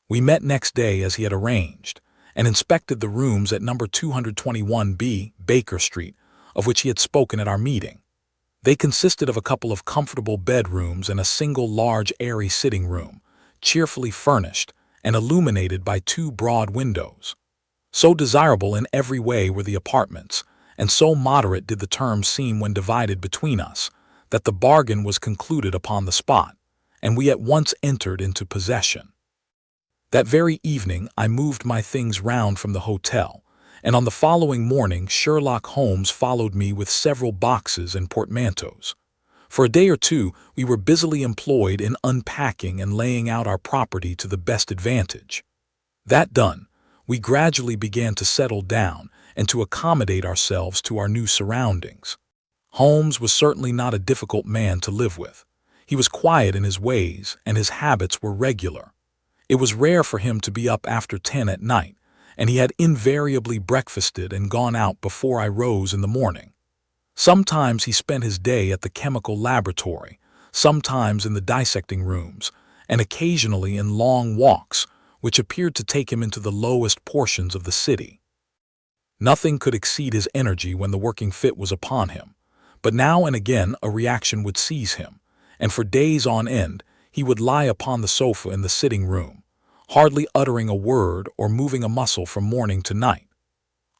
We met next day as he had arranged, and inspected the rooms at number 221B, Baker Street, of which he had spoken at our meeting. They consisted of a couple of comfortable bedrooms and a single large airy sitting room, cheerfully furnished and illuminated by two broad windows. So desirable in every way were the apartments, and so moderate did the terms seem when divided between us, that the bargain was concluded upon the spot, and we at once entered into possession. That very evening I moved my things round from the hotel, and on the following morning Sherlock Holmes followed me with several boxes and portmanteaus. For a day or two we were busily employed in unpacking and laying out our property to the best advantage. That done, we gradually began to settle down and to accommodate ourselves to our new surroundings. Holmes was certainly not a difficult man to live with. He was quiet in his ways, and his habits were regular. It was rare for him to be up after 10 at night, and he had invariably breakfasted and gone out before I rose in the morning. Sometimes he spent his day at the chemical laboratory, sometimes in the dissecting rooms, and occasionally in long walks, which appeared to take him into the lowest portions of the city. Nothing could exceed his energy when the working fit was upon him, but now and again a reaction would seize him, and for days on end he would lie upon the sofa in the sitting room, hardly uttering a word or moving a muscle from morning to night.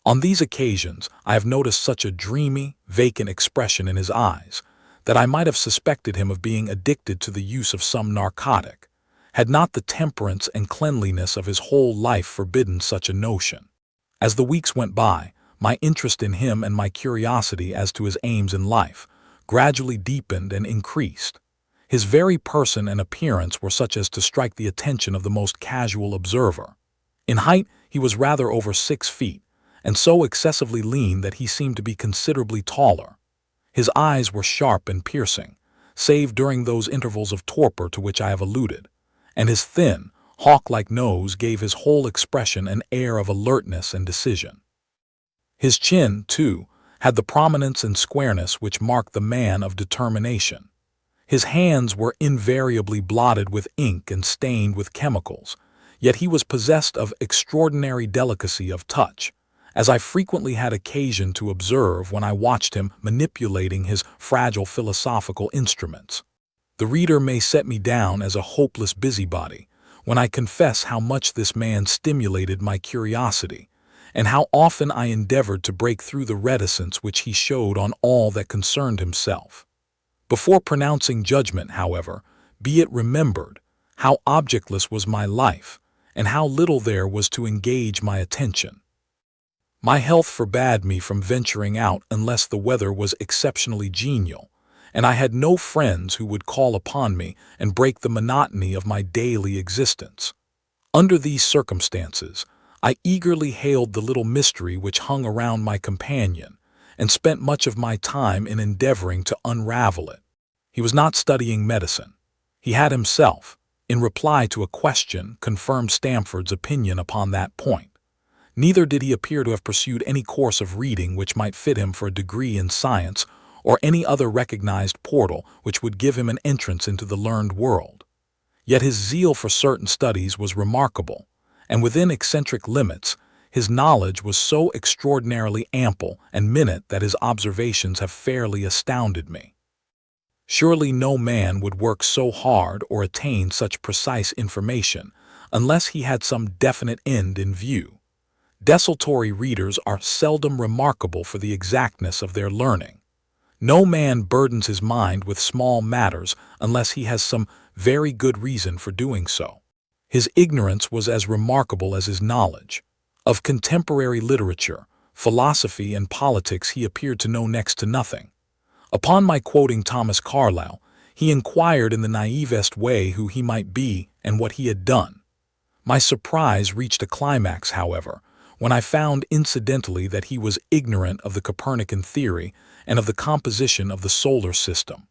On these occasions I have noticed such a dreamy, vacant expression in his eyes that I might have suspected him of being addicted to the use of some narcotic, had not the temperance and cleanliness of his whole life forbidden such a notion. As the weeks went by, my interest in him and my curiosity as to his aims in life gradually deepened and increased. His very person and appearance were such as to strike the attention of the most casual observer. In height he was rather over 6 feet, and so excessively lean that he seemed to be considerably taller. His eyes were sharp and piercing, save during those intervals of torpor to which I have alluded, and his thin, hawk-like nose gave his whole expression an air of alertness and decision. His chin, too, had the prominence and squareness which mark the man of determination. His hands were invariably blotted with ink and stained with chemicals, yet he was possessed of extraordinary delicacy of touch, as I frequently had occasion to observe when I watched him manipulating his fragile philosophical instruments. The reader may set me down as a hopeless busybody when I confess how much this man stimulated my curiosity, and how often I endeavored to break through the reticence which he showed on all that concerned himself. Before pronouncing judgment, however, be it remembered how objectless was my life, and how little there was to engage my attention. My health forbade me from venturing out unless the weather was exceptionally genial, and I had no friends who would call upon me and break the monotony of my daily existence. Under these circumstances, I eagerly hailed the little mystery which hung around my companion, and spent much of my time in endeavoring to unravel it. He was not studying medicine. He had himself, in reply to a question, confirmed Stamford's opinion upon that point. Neither did he appear to have pursued any course of reading which might fit him for a degree in science, or any other recognized portal which would give him an entrance into the learned world. Yet his zeal for certain studies was remarkable, and within eccentric limits, his knowledge was so extraordinarily ample and minute that his observations have fairly astounded me. Surely no man would work so hard or attain such precise information unless he had some definite end in view. Desultory readers are seldom remarkable for the exactness of their learning. No man burdens his mind with small matters unless he has some very good reason for doing so. His ignorance was as remarkable as his knowledge. Of contemporary literature, philosophy, and politics he appeared to know next to nothing. Upon my quoting Thomas Carlyle, he inquired in the naivest way who he might be and what he had done. My surprise reached a climax, however, when I found incidentally that he was ignorant of the Copernican theory and of the composition of the solar system.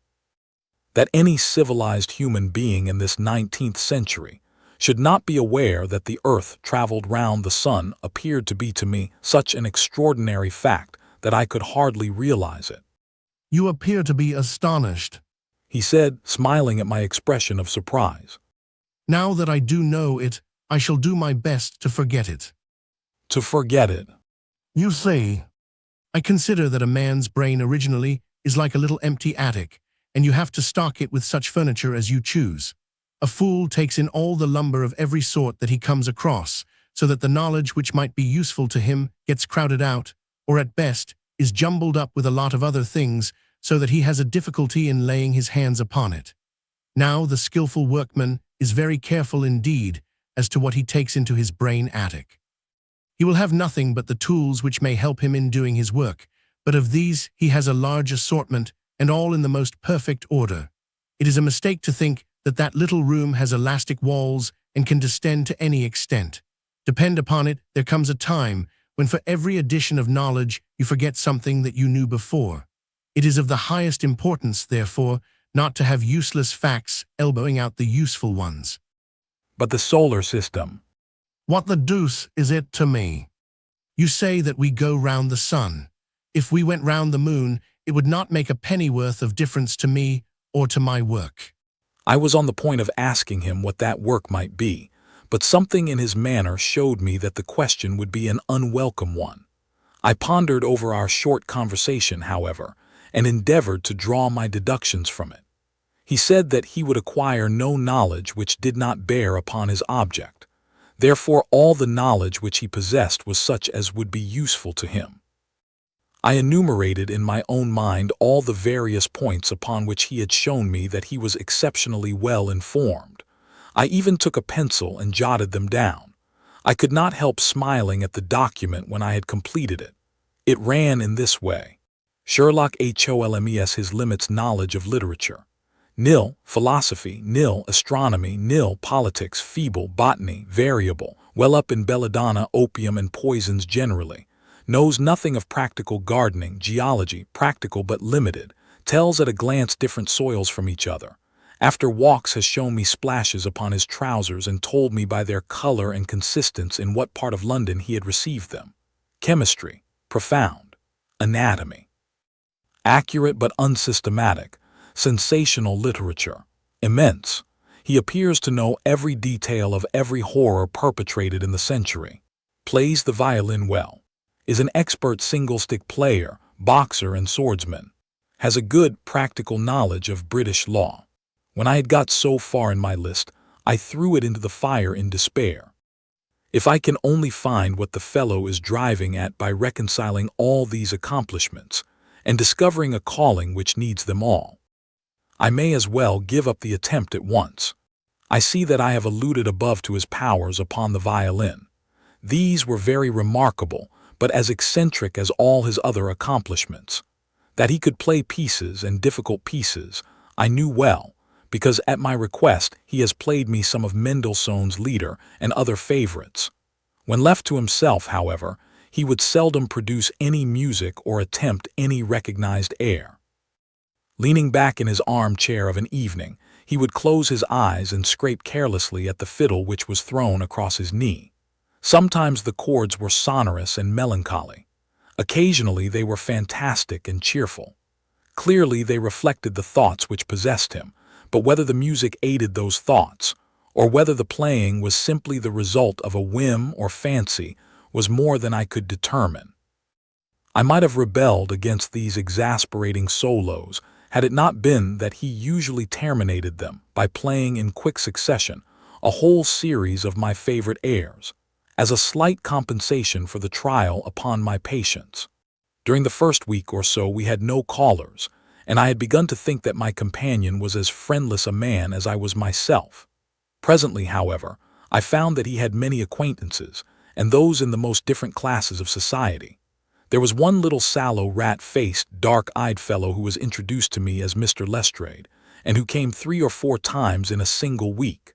That any civilized human being in this 19th century should not be aware that the earth traveled round the sun appeared to be to me such an extraordinary fact that I could hardly realize it. "You appear to be astonished," he said, smiling at my expression of surprise. "Now that I do know it, I shall do my best to forget it. To forget it. You see, I consider that a man's brain originally is like a little empty attic, and you have to stock it with such furniture as you choose. A fool takes in all the lumber of every sort that he comes across, so that the knowledge which might be useful to him gets crowded out, or at best, is jumbled up with a lot of other things, so that he has a difficulty in laying his hands upon it. Now the skillful workman is very careful indeed as to what he takes into his brain attic. He will have nothing but the tools which may help him in doing his work, but of these he has a large assortment, and all in the most perfect order. It is a mistake to think that that little room has elastic walls and can distend to any extent. Depend upon it, there comes a time when for every addition of knowledge you forget something that you knew before. It is of the highest importance, therefore, not to have useless facts elbowing out the useful ones. But the solar system. What the deuce is it to me? You say that we go round the sun. If we went round the moon, it would not make a pennyworth of difference to me or to my work. I was on the point of asking him what that work might be, but something in his manner showed me that the question would be an unwelcome one. I pondered over our short conversation, however, and endeavored to draw my deductions from it. He said that he would acquire no knowledge which did not bear upon his object. Therefore, all the knowledge which he possessed was such as would be useful to him. I enumerated in my own mind all the various points upon which he had shown me that he was exceptionally well informed. I even took a pencil and jotted them down. I could not help smiling at the document when I had completed it. It ran in this way. Sherlock Holmes his limits knowledge of literature. Nil, philosophy, nil, astronomy, nil, politics, feeble, botany, variable, well up in belladonna, opium and poisons generally. Knows nothing of practical gardening, geology, practical but limited, tells at a glance different soils from each other. After walks has shown me splashes upon his trousers and told me by their color and consistence in what part of London he had received them. Chemistry, profound. Anatomy, accurate but unsystematic. Sensational literature, immense. He appears to know every detail of every horror perpetrated in the century. Plays the violin well. Is an expert single-stick player, boxer and swordsman. Has a good practical knowledge of British law. When I had got so far in my list, I threw it into the fire in despair. If I can only find what the fellow is driving at by reconciling all these accomplishments and discovering a calling which needs them all, I may as well give up the attempt at once. I see that I have alluded above to his powers upon the violin. These were very remarkable, but as eccentric as all his other accomplishments. That he could play pieces and difficult pieces, I knew well, because at my request he has played me some of Mendelssohn's Lieder and other favorites. When left to himself, however, he would seldom produce any music or attempt any recognized air. Leaning back in his armchair of an evening, he would close his eyes and scrape carelessly at the fiddle which was thrown across his knee. Sometimes the chords were sonorous and melancholy. Occasionally they were fantastic and cheerful. Clearly they reflected the thoughts which possessed him, but whether the music aided those thoughts, or whether the playing was simply the result of a whim or fancy, was more than I could determine. I might have rebelled against these exasperating solos had it not been that he usually terminated them by playing in quick succession a whole series of my favorite airs, as a slight compensation for the trial upon my patience. During the first week or so we had no callers, and I had begun to think that my companion was as friendless a man as I was myself. Presently, however, I found that he had many acquaintances, and those in the most different classes of society. There was one little sallow, rat-faced, dark-eyed fellow who was introduced to me as Mr. Lestrade, and who came 3 or 4 times in a single week.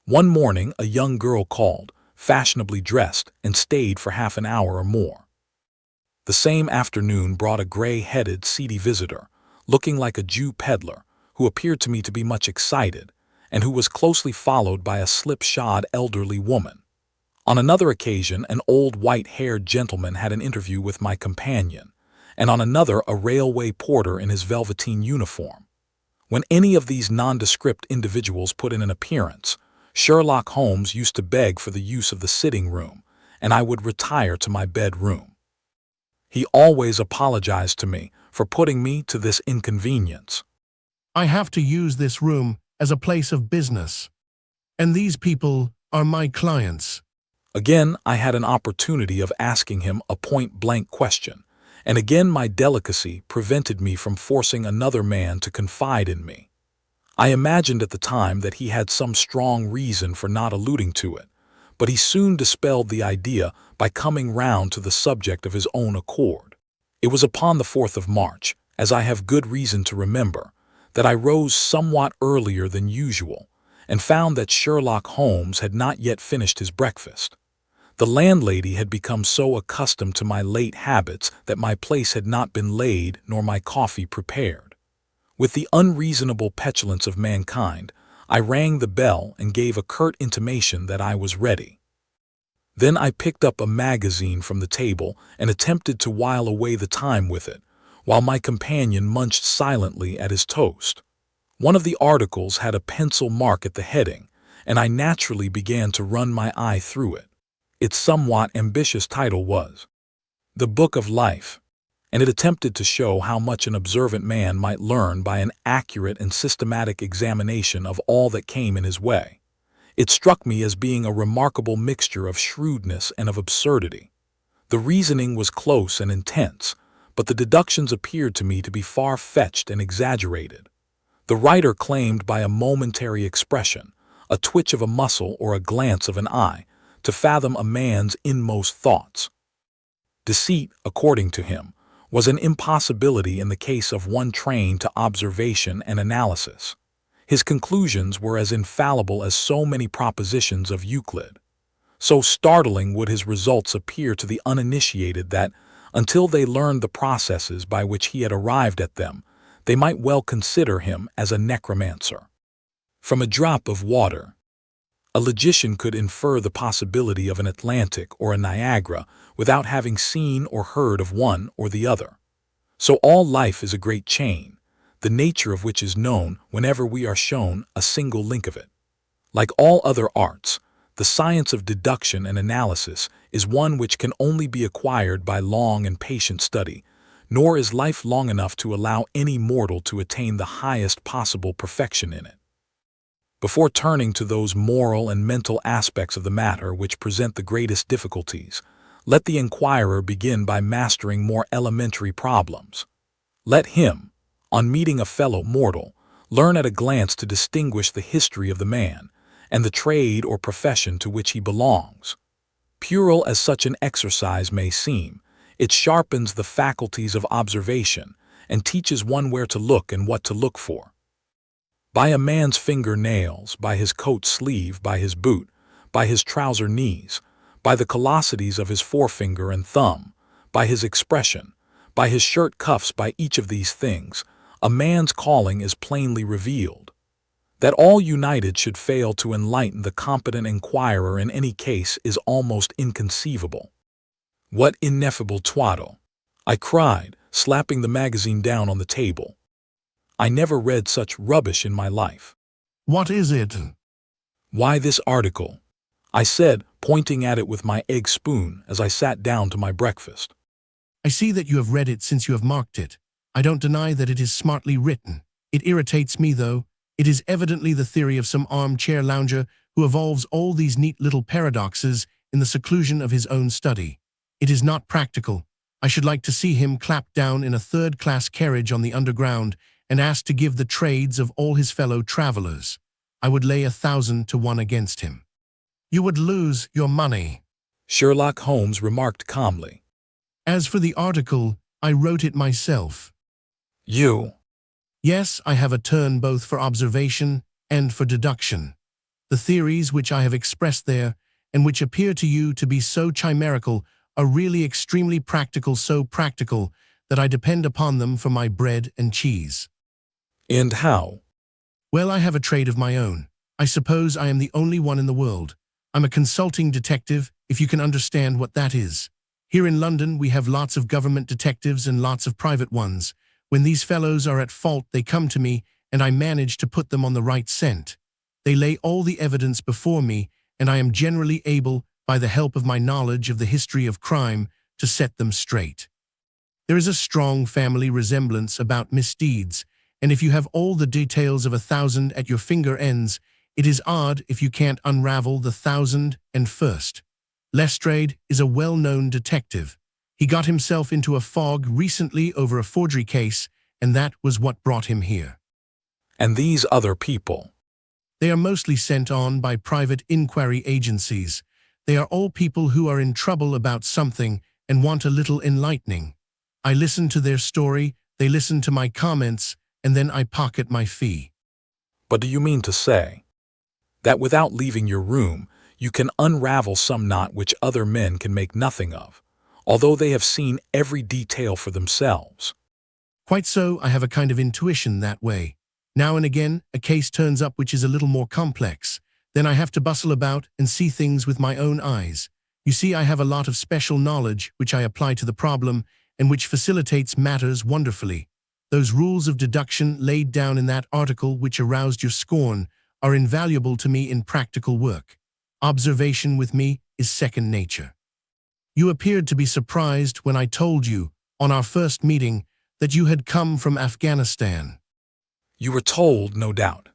One morning a young girl called, fashionably dressed, and stayed for half an hour or more. The same afternoon brought a gray-headed, seedy visitor, looking like a Jew peddler, who appeared to me to be much excited, and who was closely followed by a slip-shod elderly woman. On another occasion, an old white-haired gentleman had an interview with my companion, and on another a railway porter in his velveteen uniform. When any of these nondescript individuals put in an appearance, Sherlock Holmes used to beg for the use of the sitting room, and I would retire to my bedroom. He always apologized to me for putting me to this inconvenience. I have to use this room as a place of business. And these people are my clients. Again, I had an opportunity of asking him a point-blank question, and again my delicacy prevented me from forcing another man to confide in me. I imagined at the time that he had some strong reason for not alluding to it, but he soon dispelled the idea by coming round to the subject of his own accord. It was upon the 4th of March, as I have good reason to remember, that I rose somewhat earlier than usual, and found that Sherlock Holmes had not yet finished his breakfast. The landlady had become so accustomed to my late habits that my place had not been laid nor my coffee prepared. With the unreasonable petulance of mankind, I rang the bell and gave a curt intimation that I was ready. Then I picked up a magazine from the table and attempted to while away the time with it, while my companion munched silently at his toast. One of the articles had a pencil mark at the heading, and I naturally began to run my eye through it. Its somewhat ambitious title was The Book of Life, and it attempted to show how much an observant man might learn by an accurate and systematic examination of all that came in his way. It struck me as being a remarkable mixture of shrewdness and of absurdity. The reasoning was close and intense, but the deductions appeared to me to be far-fetched and exaggerated. The writer claimed by a momentary expression, a twitch of a muscle or a glance of an eye, to fathom a man's inmost thoughts. Deceit, according to him, was an impossibility in the case of one trained to observation and analysis. His conclusions were as infallible as so many propositions of Euclid. So startling would his results appear to the uninitiated that, until they learned the processes by which he had arrived at them, they might well consider him as a necromancer. From a drop of water, a logician could infer the possibility of an Atlantic or a Niagara without having seen or heard of one or the other. So all life is a great chain, the nature of which is known whenever we are shown a single link of it. Like all other arts, the science of deduction and analysis is one which can only be acquired by long and patient study, nor is life long enough to allow any mortal to attain the highest possible perfection in it. Before turning to those moral and mental aspects of the matter which present the greatest difficulties, let the inquirer begin by mastering more elementary problems. Let him, on meeting a fellow mortal, learn at a glance to distinguish the history of the man and the trade or profession to which he belongs. Puerile as such an exercise may seem, it sharpens the faculties of observation and teaches one where to look and what to look for. By a man's finger-nails, by his coat sleeve, by his boot, by his trouser knees, by the callosities of his forefinger and thumb, by his expression, by his shirt cuffs, by each of these things, a man's calling is plainly revealed. That all united should fail to enlighten the competent inquirer in any case is almost inconceivable. What ineffable twaddle! I cried, slapping the magazine down on the table. I never read such rubbish in my life. What is it? Why, this article, I said, pointing at it with my egg spoon as I sat down to my breakfast. I see that you have read it since you have marked it. I don't deny that it is smartly written. It irritates me, though. It is evidently the theory of some armchair lounger who evolves all these neat little paradoxes in the seclusion of his own study. It is not practical. I should like to see him clapped down in a third-class carriage on the underground and asked to give the trades of all his fellow travelers. I would lay 1,000 to 1 against him. You would lose your money, Sherlock Holmes remarked calmly. As for the article, I wrote it myself. You? Yes, I have a turn both for observation and for deduction. The theories which I have expressed there, and which appear to you to be so chimerical, are really extremely practical, so practical that I depend upon them for my bread and cheese. And how? Well, I have a trade of my own. I suppose I am the only one in the world. I'm a consulting detective, if you can understand what that is. Here in London, we have lots of government detectives and lots of private ones. When these fellows are at fault, they come to me, and I manage to put them on the right scent. They lay all the evidence before me, and I am generally able, by the help of my knowledge of the history of crime, to set them straight. There is a strong family resemblance about misdeeds, and if you have all the details of 1,000 at your finger ends, it is odd if you can't unravel the 1,001st. Lestrade is a well-known detective. He got himself into a fog recently over a forgery case, and that was what brought him here. And these other people? They are mostly sent on by private inquiry agencies. They are all people who are in trouble about something and want a little enlightening. I listen to their story, they listen to my comments, and then I pocket my fee. But do you mean to say that without leaving your room, you can unravel some knot which other men can make nothing of, although they have seen every detail for themselves? Quite so, I have a kind of intuition that way. Now and again, a case turns up which is a little more complex. Then I have to bustle about and see things with my own eyes. You see, I have a lot of special knowledge which I apply to the problem and which facilitates matters wonderfully. Those rules of deduction laid down in that article which aroused your scorn are invaluable to me in practical work. Observation with me is second nature. You appeared to be surprised when I told you, on our first meeting, that you had come from Afghanistan. You were told, no doubt.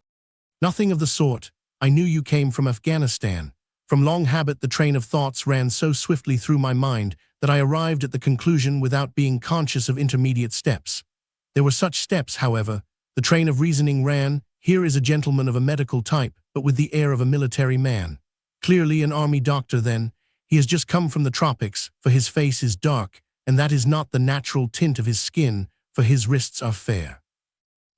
Nothing of the sort. I knew you came from Afghanistan. From long habit, the train of thoughts ran so swiftly through my mind that I arrived at the conclusion without being conscious of intermediate steps. There were such steps, however. The train of reasoning ran, here is a gentleman of a medical type, but with the air of a military man. Clearly an army doctor, then. He has just come from the tropics, for his face is dark, and that is not the natural tint of his skin, for his wrists are fair.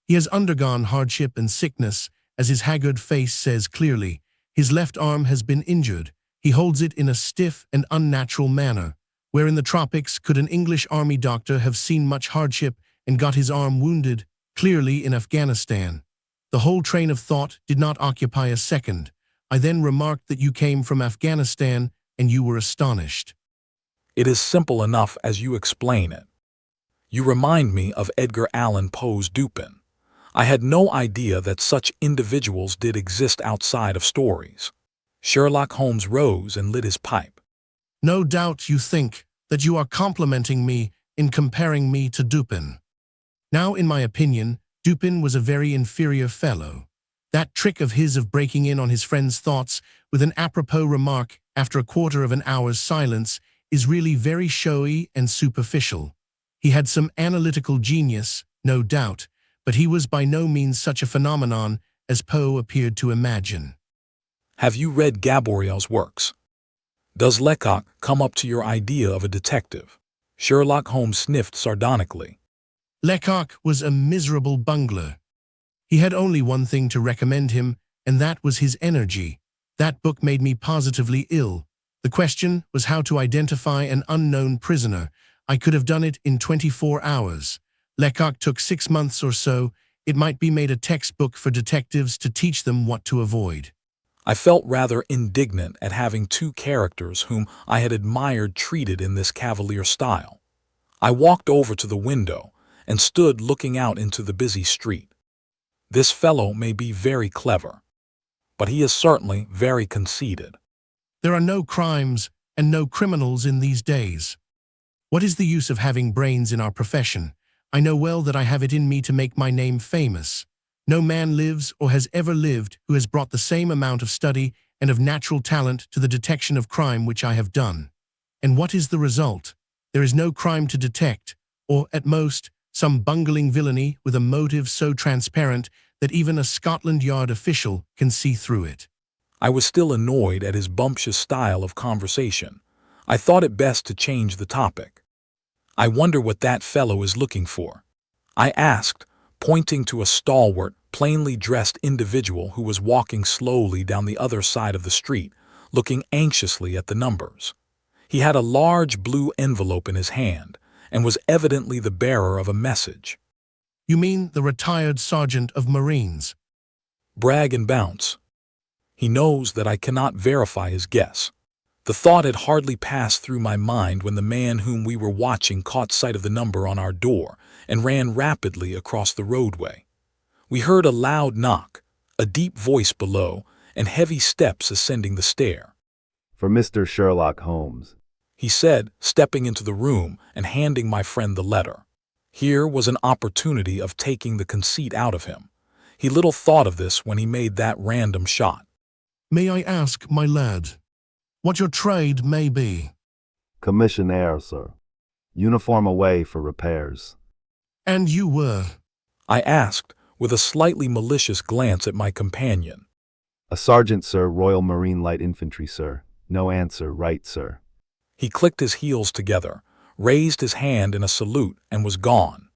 He has undergone hardship and sickness, as his haggard face says clearly. His left arm has been injured. He holds it in a stiff and unnatural manner. Where in the tropics could an English army doctor have seen much hardship and got his arm wounded? Clearly in Afghanistan. The whole train of thought did not occupy a second. I then remarked that you came from Afghanistan, and you were astonished. It is simple enough as you explain it. You remind me of Edgar Allan Poe's Dupin. I had no idea that such individuals did exist outside of stories. Sherlock Holmes rose and lit his pipe. No doubt you think that you are complimenting me in comparing me to Dupin. Now, in my opinion, Dupin was a very inferior fellow. That trick of his of breaking in on his friend's thoughts with an apropos remark after a quarter of an hour's silence is really very showy and superficial. He had some analytical genius, no doubt, but he was by no means such a phenomenon as Poe appeared to imagine. Have you read Gaboriel's works? Does Lecoq come up to your idea of a detective? Sherlock Holmes sniffed sardonically. Lecoq was a miserable bungler. He had only one thing to recommend him, and that was his energy. That book made me positively ill. The question was how to identify an unknown prisoner. I could have done it in 24 hours. Lecoq took 6 months or so. It might be made a textbook for detectives to teach them what to avoid. I felt rather indignant at having two characters whom I had admired treated in this cavalier style. I walked over to the window and stood looking out into the busy street. This fellow may be very clever, but he is certainly very conceited. There are no crimes and no criminals in these days. What is the use of having brains in our profession? I know well that I have it in me to make my name famous. No man lives or has ever lived who has brought the same amount of study and of natural talent to the detection of crime which I have done. And what is the result? There is no crime to detect, or, at most, some bungling villainy with a motive so transparent that even a Scotland Yard official can see through it. I was still annoyed at his bumptious style of conversation. I thought it best to change the topic. I wonder what that fellow is looking for, I asked, pointing to a stalwart, plainly dressed individual who was walking slowly down the other side of the street, looking anxiously at the numbers. He had a large blue envelope in his hand and was evidently the bearer of a message. You mean the retired sergeant of Marines? Brag and bounce. He knows that I cannot verify his guess. The thought had hardly passed through my mind when the man whom we were watching caught sight of the number on our door and ran rapidly across the roadway. We heard a loud knock. a deep voice below, and heavy steps ascending the stair. For Mr. Sherlock Holmes. He said, stepping into the room and handing my friend the letter. Here was an opportunity of taking the conceit out of him. He little thought of this when he made that random shot. May I ask, my lad, what your trade may be? Commissionaire, sir. Uniform away for repairs. And you were? I asked, with a slightly malicious glance at my companion. A sergeant, sir, Royal Marine Light Infantry, sir. No answer, right, sir. He clicked his heels together, raised his hand in a salute, and was gone.